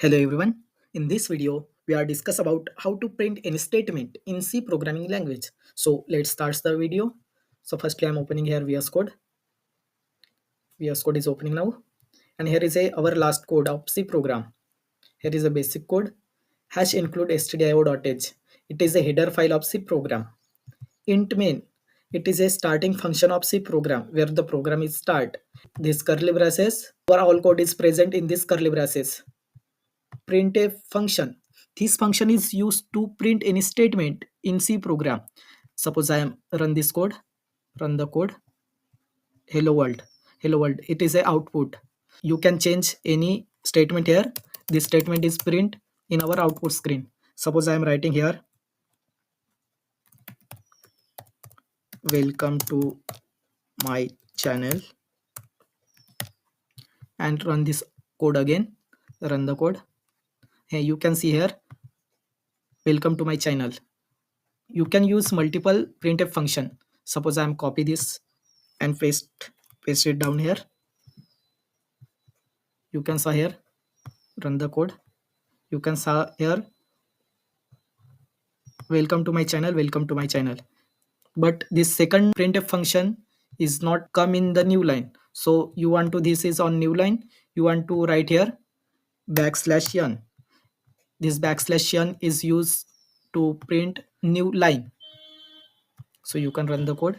Hello everyone. In this video, we are discuss about how to print any statement in C programming language. So let's start the video. So firstly, I'm opening here VS Code. VS Code is opening now, and here is our last code of C program. Here is a basic code. Hash include stdio.h. It is a header file of C program. Int main. It is a starting function of C program where the program is start. This curly braces. Our all code is present in this curly braces. Printf function. This function is used to print any statement in C program. Suppose I am run this code, run the code. Hello world, hello world. It is a output. You can change any statement here. This statement is print in our output screen. Suppose I am writing here, welcome to my channel, and run this code again. Run the code. Hey, you can see here, welcome to my channel. You can use multiple printf function. Suppose I am copy this and paste it down here. You can saw here, run the code. You can saw here, welcome to my channel, welcome to my channel. But this second printf function is not come in the new line. So you want to, this is on new line, you want to write here \n. This \n is used to print new line. So you can run the code.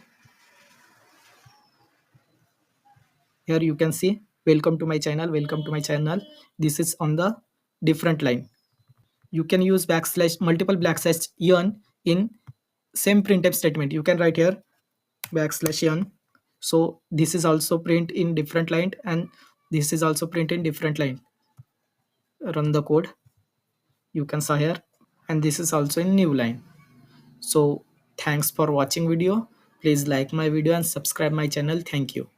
Here you can see, welcome to my channel, welcome to my channel. This is on the different line. You can use multiple \n in same printf statement. You can write here \n. So this is also print in different line, and this is also print in different line. Run the code. You can saw here, and this is also in new line. So thanks for watching video. Please like my video and subscribe my channel. Thank you.